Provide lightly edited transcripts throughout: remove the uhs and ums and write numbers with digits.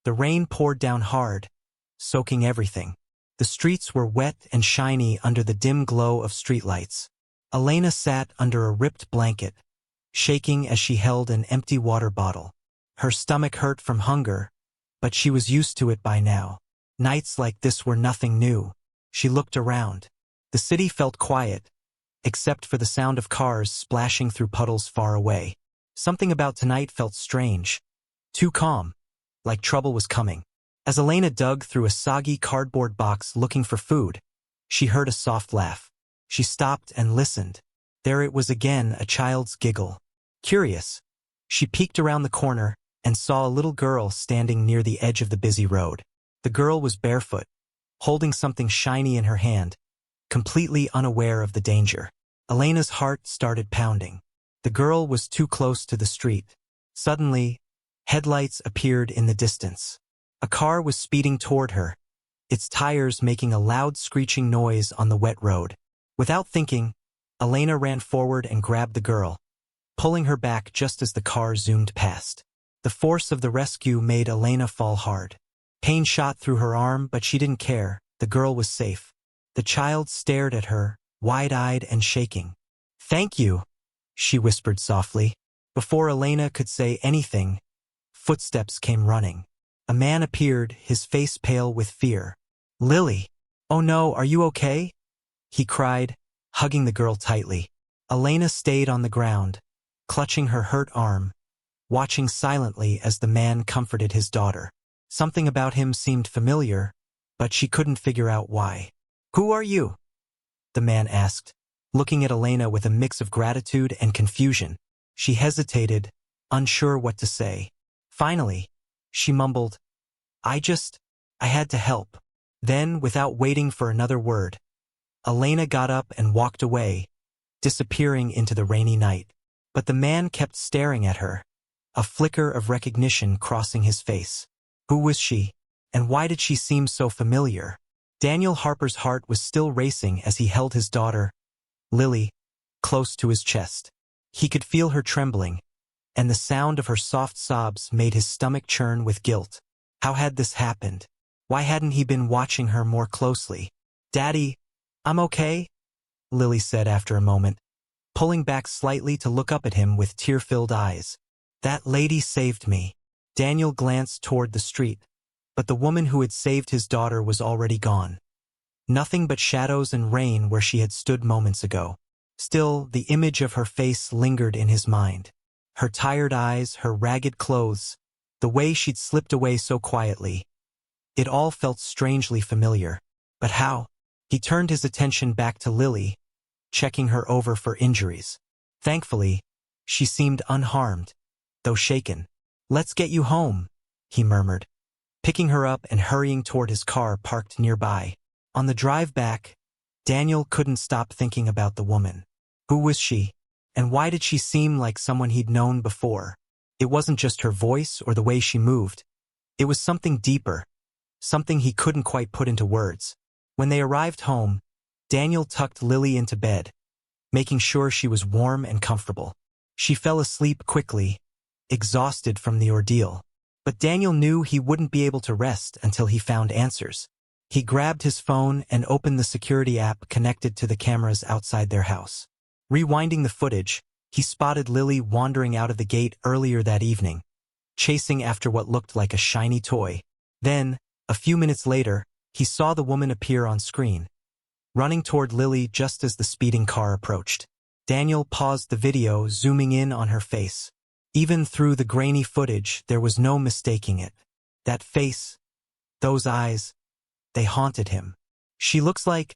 The rain poured down hard, soaking everything. The streets were wet and shiny under the dim glow of streetlights. Elena sat under a ripped blanket, shaking as she held an empty water bottle. Her stomach hurt from hunger, but she was used to it by now. Nights like this were nothing new. She looked around. The city felt quiet, except for the sound of cars splashing through puddles far away. Something about tonight felt strange. Too calm, like trouble was coming. As Elena dug through a soggy cardboard box looking for food, she heard a soft laugh. She stopped and listened. There it was again, a child's giggle. Curious, she peeked around the corner and saw a little girl standing near the edge of the busy road. The girl was barefoot, holding something shiny in her hand, completely unaware of the danger. Elena's heart started pounding. The girl was too close to the street. Suddenly, headlights appeared in the distance. A car was speeding toward her, its tires making a loud screeching noise on the wet road. Without thinking, Elena ran forward and grabbed the girl, pulling her back just as the car zoomed past. The force of the rescue made Elena fall hard. Pain shot through her arm, but she didn't care. The girl was safe. The child stared at her, wide-eyed and shaking. "Thank you," she whispered softly. Before Elena could say anything, footsteps came running. A man appeared, his face pale with fear. "Lily! Oh no, are you okay?" he cried, hugging the girl tightly. Elena stayed on the ground, clutching her hurt arm, watching silently as the man comforted his daughter. Something about him seemed familiar, but she couldn't figure out why. "Who are you?" the man asked, looking at Elena with a mix of gratitude and confusion. She hesitated, unsure what to say. Finally, she mumbled, I had to help." Then, without waiting for another word, Elena got up and walked away, disappearing into the rainy night. But the man kept staring at her, a flicker of recognition crossing his face. Who was she, and why did she seem so familiar? Daniel Harper's heart was still racing as he held his daughter, Lily, close to his chest. He could feel her trembling, and the sound of her soft sobs made his stomach churn with guilt. How had this happened? Why hadn't he been watching her more closely? "Daddy, I'm okay," Lily said after a moment, pulling back slightly to look up at him with tear-filled eyes. "That lady saved me." Daniel glanced toward the street, but the woman who had saved his daughter was already gone. Nothing but shadows and rain where she had stood moments ago. Still, the image of her face lingered in his mind. Her tired eyes, her ragged clothes, the way she'd slipped away so quietly. It all felt strangely familiar. But how? He turned his attention back to Lily, checking her over for injuries. Thankfully, she seemed unharmed, though shaken. "Let's get you home," he murmured, picking her up and hurrying toward his car parked nearby. On the drive back, Daniel couldn't stop thinking about the woman. Who was she? And why did she seem like someone he'd known before? It wasn't just her voice or the way she moved. It was something deeper, something he couldn't quite put into words. When they arrived home, Daniel tucked Lily into bed, making sure she was warm and comfortable. She fell asleep quickly, exhausted from the ordeal. But Daniel knew he wouldn't be able to rest until he found answers. He grabbed his phone and opened the security app connected to the cameras outside their house. Rewinding the footage, he spotted Lily wandering out of the gate earlier that evening, chasing after what looked like a shiny toy. Then, a few minutes later, he saw the woman appear on screen, running toward Lily just as the speeding car approached. Daniel paused the video, zooming in on her face. Even through the grainy footage, there was no mistaking it. That face, those eyes, they haunted him. "She looks like,"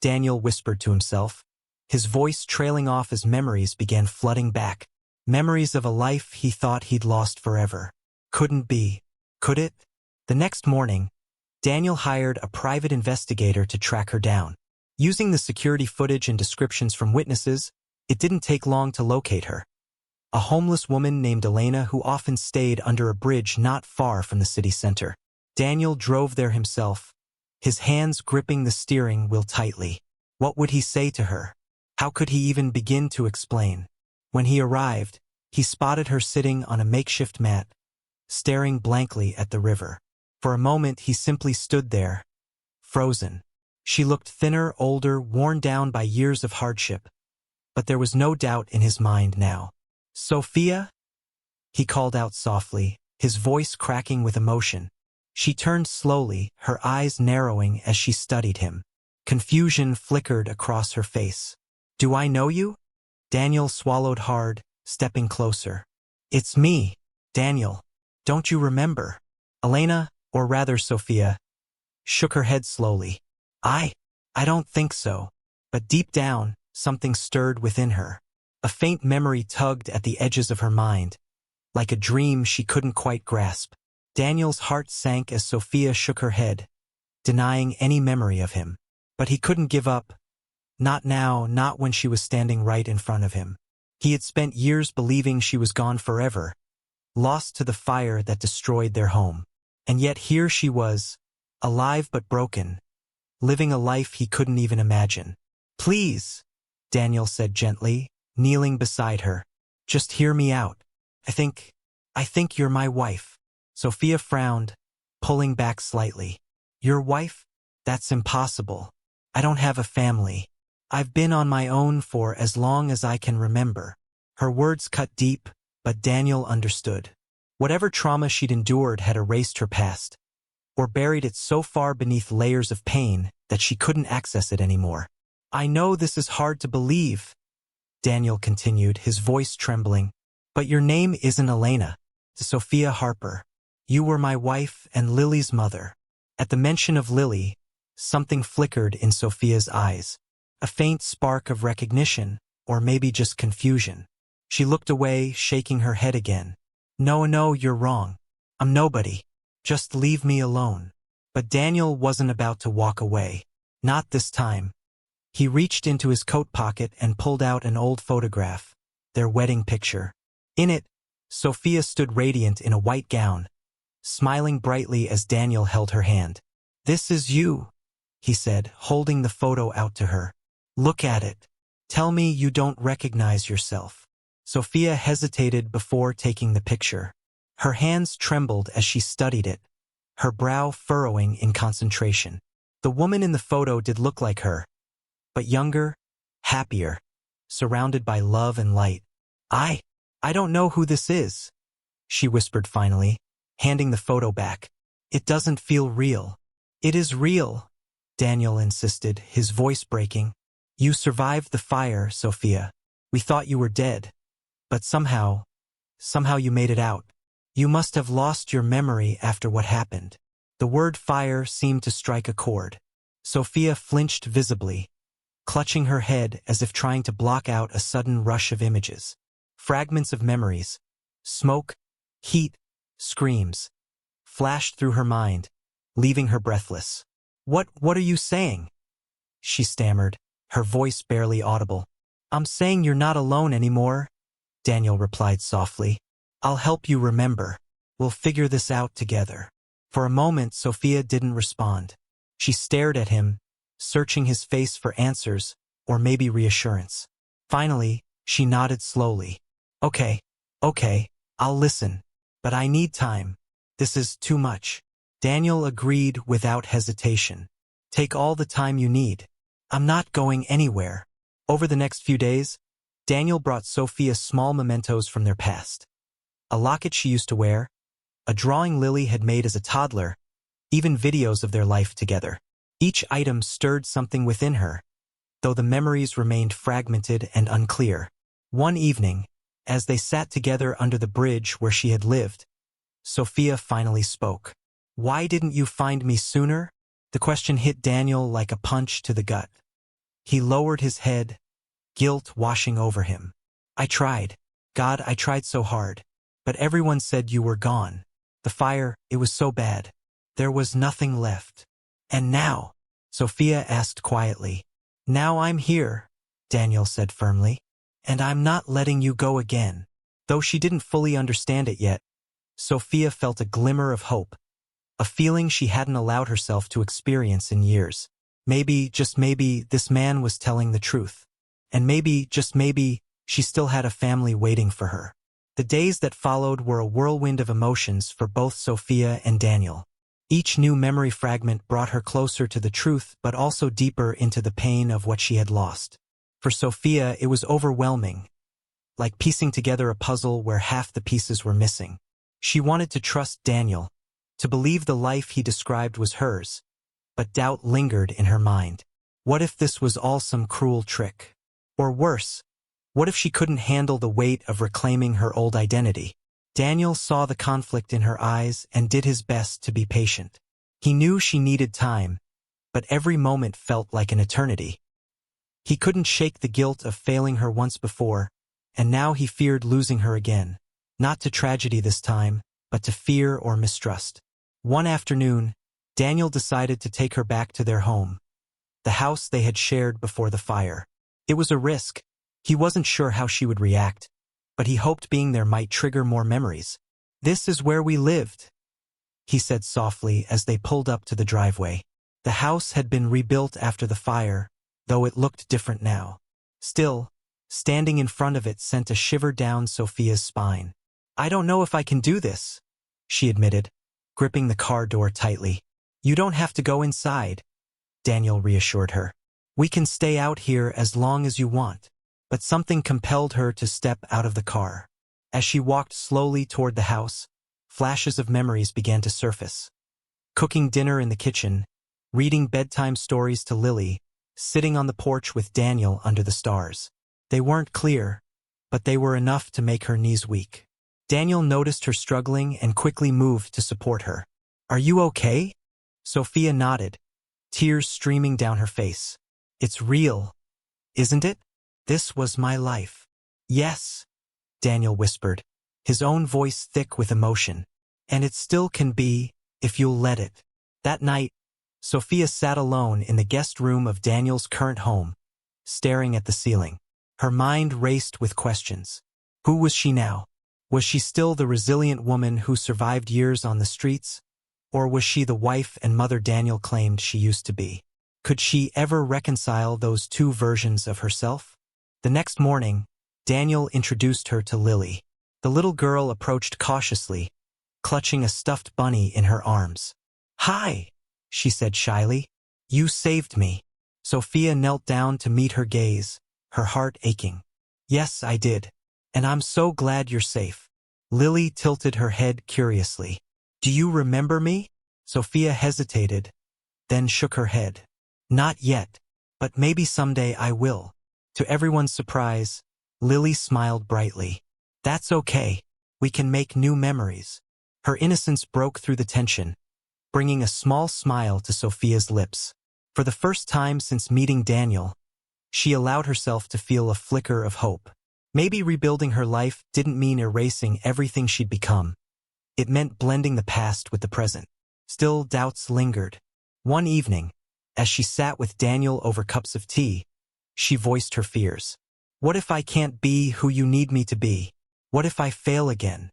Daniel whispered to himself, his voice trailing off as memories began flooding back. Memories of a life he thought he'd lost forever. Couldn't be. Could it? The next morning, Daniel hired a private investigator to track her down. Using the security footage and descriptions from witnesses, it didn't take long to locate her. A homeless woman named Elena who often stayed under a bridge not far from the city center. Daniel drove there himself, his hands gripping the steering wheel tightly. What would he say to her? How could he even begin to explain? When he arrived, he spotted her sitting on a makeshift mat, staring blankly at the river. For a moment he simply stood there, frozen. She looked thinner, older, worn down by years of hardship. But there was no doubt in his mind now. "Sophia?" he called out softly, his voice cracking with emotion. She turned slowly, her eyes narrowing as she studied him. Confusion flickered across her face. "Do I know you?" Daniel swallowed hard, stepping closer. "It's me, Daniel. Don't you remember?" Elena, or rather Sophia, shook her head slowly. I don't think so." But deep down, something stirred within her. A faint memory tugged at the edges of her mind, like a dream she couldn't quite grasp. Daniel's heart sank as Sophia shook her head, denying any memory of him. But he couldn't give up. Not now, not when she was standing right in front of him. He had spent years believing she was gone forever, lost to the fire that destroyed their home. And yet here she was, alive but broken, living a life he couldn't even imagine. "Please," Daniel said gently, kneeling beside her. "Just hear me out. I think you're my wife." Sophia frowned, pulling back slightly. "Your wife? That's impossible. I don't have a family. I've been on my own for as long as I can remember." Her words cut deep, but Daniel understood. Whatever trauma she'd endured had erased her past, or buried it so far beneath layers of pain that she couldn't access it anymore. "I know this is hard to believe," Daniel continued, his voice trembling, "but your name isn't Elena. It's Sophia Harper. You were my wife and Lily's mother." At the mention of Lily, something flickered in Sophia's eyes. A faint spark of recognition, or maybe just confusion. She looked away, shaking her head again. No, you're wrong. I'm nobody. Just leave me alone." But Daniel wasn't about to walk away. Not this time. He reached into his coat pocket and pulled out an old photograph, their wedding picture. In it, Sophia stood radiant in a white gown, smiling brightly as Daniel held her hand. "This is you," he said, holding the photo out to her. "Look at it. Tell me you don't recognize yourself." Sophia hesitated before taking the picture. Her hands trembled as she studied it, her brow furrowing in concentration. The woman in the photo did look like her, but younger, happier, surrounded by love and light. I don't know who this is," she whispered finally, handing the photo back. "It doesn't feel real." "It is real," Daniel insisted, his voice breaking. "You survived the fire, Sophia. We thought you were dead. But somehow you made it out. You must have lost your memory after what happened." The word fire seemed to strike a chord. Sophia flinched visibly, clutching her head as if trying to block out a sudden rush of images. Fragments of memories, smoke, heat, screams, flashed through her mind, leaving her breathless. What are you saying?" she stammered, her voice barely audible. "I'm saying you're not alone anymore," Daniel replied softly. "I'll help you remember. We'll figure this out together." For a moment, Sophia didn't respond. She stared at him, searching his face for answers, or maybe reassurance. Finally, she nodded slowly. Okay, I'll listen. But I need time. This is too much." Daniel agreed without hesitation. "Take all the time you need. I'm not going anywhere." Over the next few days, Daniel brought Sophia small mementos from their past. A locket she used to wear, a drawing Lily had made as a toddler, even videos of their life together. Each item stirred something within her, though the memories remained fragmented and unclear. One evening, as they sat together under the bridge where she had lived, Sophia finally spoke. "Why didn't you find me sooner?" The question hit Daniel like a punch to the gut. He lowered his head, guilt washing over him. "I tried. God, I tried so hard. But everyone said you were gone. The fire, it was so bad. There was nothing left. And now?" Sophia asked quietly. "Now I'm here," Daniel said firmly. "And I'm not letting you go again." Though she didn't fully understand it yet, Sophia felt a glimmer of hope, a feeling she hadn't allowed herself to experience in years. Maybe, just maybe, this man was telling the truth. And maybe, just maybe, she still had a family waiting for her. The days that followed were a whirlwind of emotions for both Sophia and Daniel. Each new memory fragment brought her closer to the truth but also deeper into the pain of what she had lost. For Sophia, it was overwhelming, like piecing together a puzzle where half the pieces were missing. She wanted to trust Daniel, to believe the life he described was hers, but doubt lingered in her mind. What if this was all some cruel trick? Or worse, what if she couldn't handle the weight of reclaiming her old identity? Daniel saw the conflict in her eyes and did his best to be patient. He knew she needed time, but every moment felt like an eternity. He couldn't shake the guilt of failing her once before, and now he feared losing her again. Not to tragedy this time, but to fear or mistrust. One afternoon, Daniel decided to take her back to their home, the house they had shared before the fire. It was a risk. He wasn't sure how she would react, but he hoped being there might trigger more memories. "This is where we lived," he said softly as they pulled up to the driveway. The house had been rebuilt after the fire, though it looked different now. Still, standing in front of it sent a shiver down Sophia's spine. "I don't know if I can do this," she admitted, gripping the car door tightly. "You don't have to go inside," Daniel reassured her. "We can stay out here as long as you want." But something compelled her to step out of the car. As she walked slowly toward the house, flashes of memories began to surface. Cooking dinner in the kitchen, reading bedtime stories to Lily, sitting on the porch with Daniel under the stars. They weren't clear, but they were enough to make her knees weak. Daniel noticed her struggling and quickly moved to support her. "Are you okay?" Sophia nodded, tears streaming down her face. "It's real, isn't it? This was my life." "Yes," Daniel whispered, his own voice thick with emotion. "And it still can be, if you'll let it." That night, Sophia sat alone in the guest room of Daniel's current home, staring at the ceiling. Her mind raced with questions. Who was she now? Was she still the resilient woman who survived years on the streets? Or was she the wife and mother Daniel claimed she used to be? Could she ever reconcile those two versions of herself? The next morning, Daniel introduced her to Lily. The little girl approached cautiously, clutching a stuffed bunny in her arms. "Hi," she said shyly. "You saved me." Sophia knelt down to meet her gaze, her heart aching. "Yes, I did. And I'm so glad you're safe." Lily tilted her head curiously. "Do you remember me?" Sophia hesitated, then shook her head. "Not yet, but maybe someday I will." To everyone's surprise, Lily smiled brightly. "That's okay. We can make new memories." Her innocence broke through the tension, bringing a small smile to Sophia's lips. For the first time since meeting Daniel, she allowed herself to feel a flicker of hope. Maybe rebuilding her life didn't mean erasing everything she'd become. It meant blending the past with the present. Still, doubts lingered. One evening, as she sat with Daniel over cups of tea, she voiced her fears. "What if I can't be who you need me to be? What if I fail again?"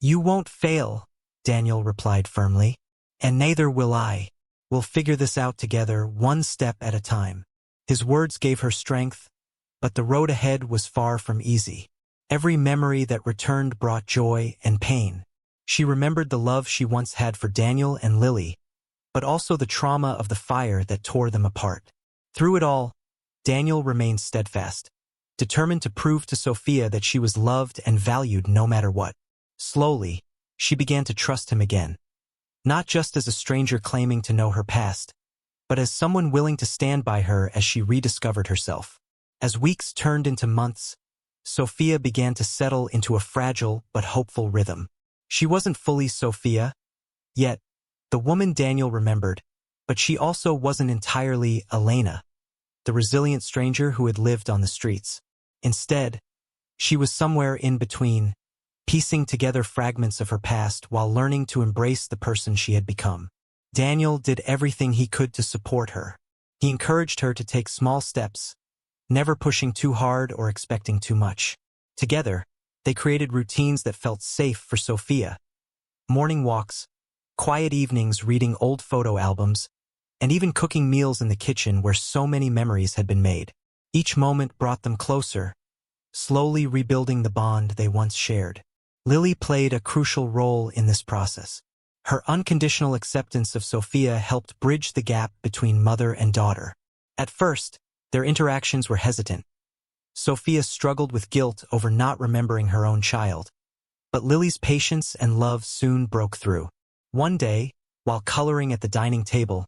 "You won't fail," Daniel replied firmly. "And neither will I. We'll figure this out together, one step at a time." His words gave her strength, but the road ahead was far from easy. Every memory that returned brought joy and pain. She remembered the love she once had for Daniel and Lily, but also the trauma of the fire that tore them apart. Through it all, Daniel remained steadfast, determined to prove to Sophia that she was loved and valued no matter what. Slowly, she began to trust him again. Not just as a stranger claiming to know her past, but as someone willing to stand by her as she rediscovered herself. As weeks turned into months, Sophia began to settle into a fragile but hopeful rhythm. She wasn't fully Sophia, yet, the woman Daniel remembered, but she also wasn't entirely Elena, the resilient stranger who had lived on the streets. Instead, she was somewhere in between, piecing together fragments of her past while learning to embrace the person she had become. Daniel did everything he could to support her. He encouraged her to take small steps, never pushing too hard or expecting too much. Together, they created routines that felt safe for Sophia. Morning walks, quiet evenings reading old photo albums, and even cooking meals in the kitchen where so many memories had been made. Each moment brought them closer, slowly rebuilding the bond they once shared. Lily played a crucial role in this process. Her unconditional acceptance of Sophia helped bridge the gap between mother and daughter. At first, their interactions were hesitant. Sophia struggled with guilt over not remembering her own child. But Lily's patience and love soon broke through. One day, while coloring at the dining table,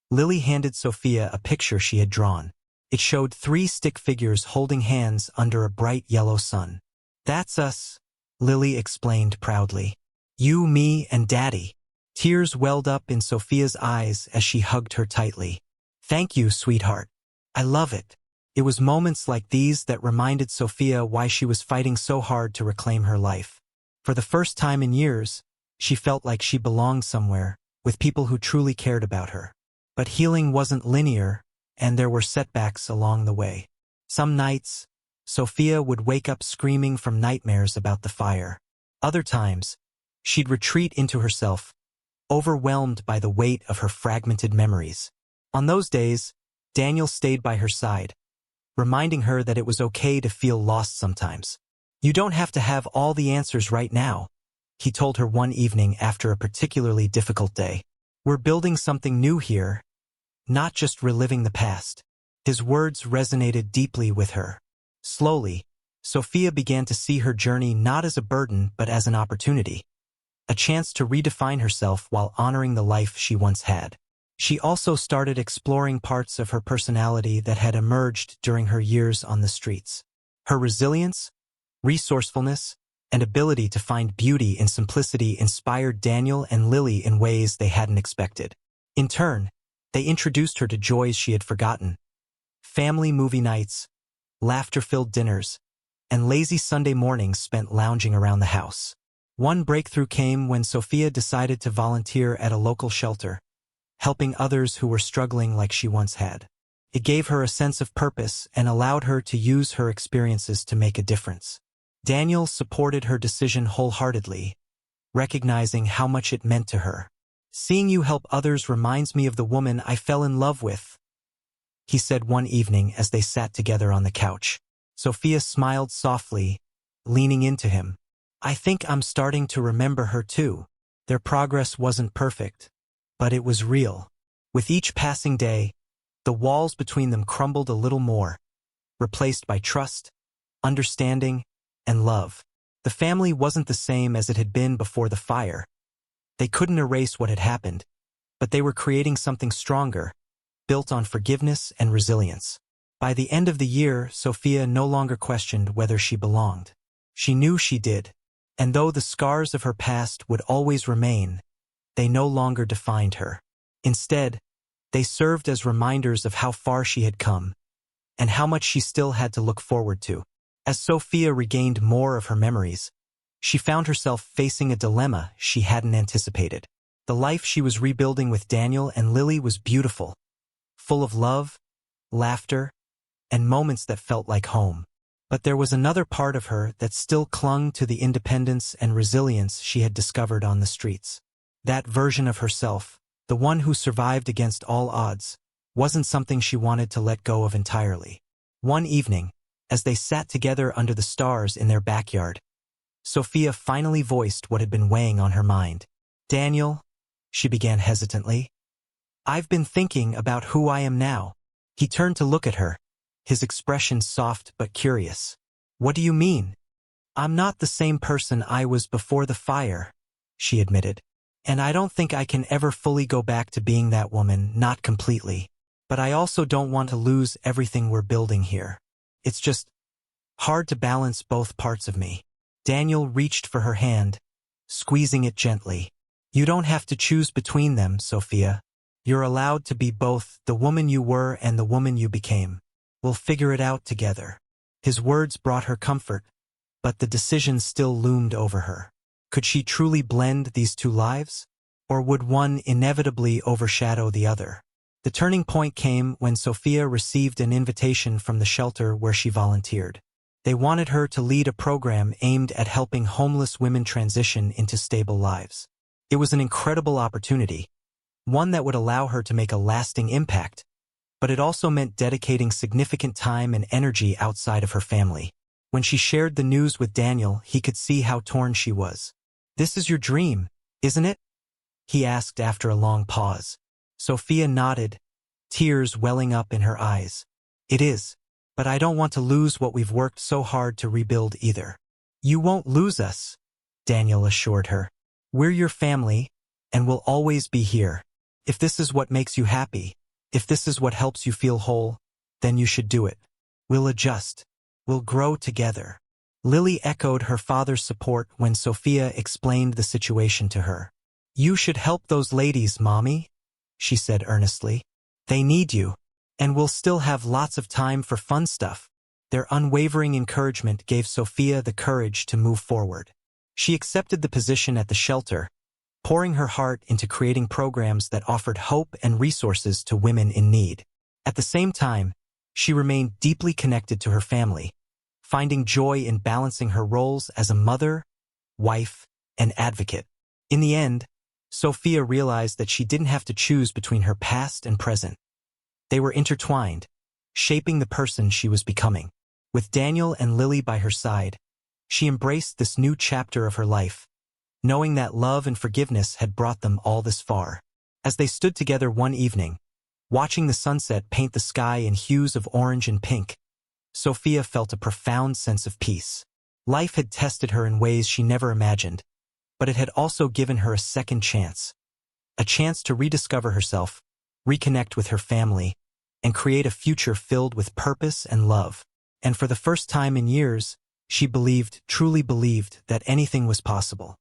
Lily handed Sophia a picture she had drawn. It showed 3 stick figures holding hands under a bright yellow sun. "That's us," Lily explained proudly. "You, me, and Daddy." Tears welled up in Sophia's eyes as she hugged her tightly. "Thank you, sweetheart. I love it." It was moments like these that reminded Sophia why she was fighting so hard to reclaim her life. For the first time in years, she felt like she belonged somewhere, with people who truly cared about her. But healing wasn't linear, and there were setbacks along the way. Some nights, Sophia would wake up screaming from nightmares about the fire. Other times, she'd retreat into herself, overwhelmed by the weight of her fragmented memories. On those days, Daniel stayed by her side, reminding her that it was okay to feel lost sometimes. "You don't have to have all the answers right now," he told her one evening after a particularly difficult day. "We're building something new here, not just reliving the past." His words resonated deeply with her. Slowly, Sophia began to see her journey not as a burden but as an opportunity, a chance to redefine herself while honoring the life she once had. She also started exploring parts of her personality that had emerged during her years on the streets. Her resilience, resourcefulness, and ability to find beauty in simplicity inspired Daniel and Lily in ways they hadn't expected. In turn, they introduced her to joys she had forgotten: family movie nights, laughter-filled dinners, and lazy Sunday mornings spent lounging around the house. One breakthrough came when Sophia decided to volunteer at a local shelter, helping others who were struggling like she once had. It gave her a sense of purpose and allowed her to use her experiences to make a difference. Daniel supported her decision wholeheartedly, recognizing how much it meant to her. "Seeing you help others reminds me of the woman I fell in love with," he said one evening as they sat together on the couch. Sophia smiled softly, leaning into him. "I think I'm starting to remember her too." Their progress wasn't perfect, but it was real. With each passing day, the walls between them crumbled a little more, replaced by trust, understanding, and love. The family wasn't the same as it had been before the fire. They couldn't erase what had happened, but they were creating something stronger, built on forgiveness and resilience. By the end of the year, Sophia no longer questioned whether she belonged. She knew she did, and though the scars of her past would always remain, they no longer defined her. Instead, they served as reminders of how far she had come, and how much she still had to look forward to. As Sophia regained more of her memories, she found herself facing a dilemma she hadn't anticipated. The life she was rebuilding with Daniel and Lily was beautiful, full of love, laughter, and moments that felt like home. But there was another part of her that still clung to the independence and resilience she had discovered on the streets. That version of herself, the one who survived against all odds, wasn't something she wanted to let go of entirely. One evening, as they sat together under the stars in their backyard, Sophia finally voiced what had been weighing on her mind. "Daniel," she began hesitantly, "I've been thinking about who I am now." He turned to look at her, his expression soft but curious. "What do you mean?" "I'm not the same person I was before the fire," she admitted. "And I don't think I can ever fully go back to being that woman, not completely. But I also don't want to lose everything we're building here. It's just hard to balance both parts of me." Daniel reached for her hand, squeezing it gently. "You don't have to choose between them, Sophia. You're allowed to be both the woman you were and the woman you became. We'll figure it out together." His words brought her comfort, but the decision still loomed over her. Could she truly blend these two lives? Or would one inevitably overshadow the other? The turning point came when Sophia received an invitation from the shelter where she volunteered. They wanted her to lead a program aimed at helping homeless women transition into stable lives. It was an incredible opportunity, one that would allow her to make a lasting impact, but it also meant dedicating significant time and energy outside of her family. When she shared the news with Daniel, he could see how torn she was. "This is your dream, isn't it?" he asked after a long pause. Sophia nodded, tears welling up in her eyes. "It is, but I don't want to lose what we've worked so hard to rebuild either." "You won't lose us," Daniel assured her. "We're your family, and we'll always be here. If this is what makes you happy, if this is what helps you feel whole, then you should do it. We'll adjust. We'll grow together." Lily echoed her father's support when Sophia explained the situation to her. "You should help those ladies, Mommy," she said earnestly. "They need you, and we'll still have lots of time for fun stuff." Their unwavering encouragement gave Sophia the courage to move forward. She accepted the position at the shelter, pouring her heart into creating programs that offered hope and resources to women in need. At the same time, she remained deeply connected to her family, finding joy in balancing her roles as a mother, wife, and advocate. In the end, Sophia realized that she didn't have to choose between her past and present. They were intertwined, shaping the person she was becoming. With Daniel and Lily by her side, she embraced this new chapter of her life, knowing that love and forgiveness had brought them all this far. As they stood together one evening, watching the sunset paint the sky in hues of orange and pink, Sophia felt a profound sense of peace. Life had tested her in ways she never imagined, but it had also given her a second chance. A chance to rediscover herself, reconnect with her family, and create a future filled with purpose and love. And for the first time in years, she truly believed that anything was possible.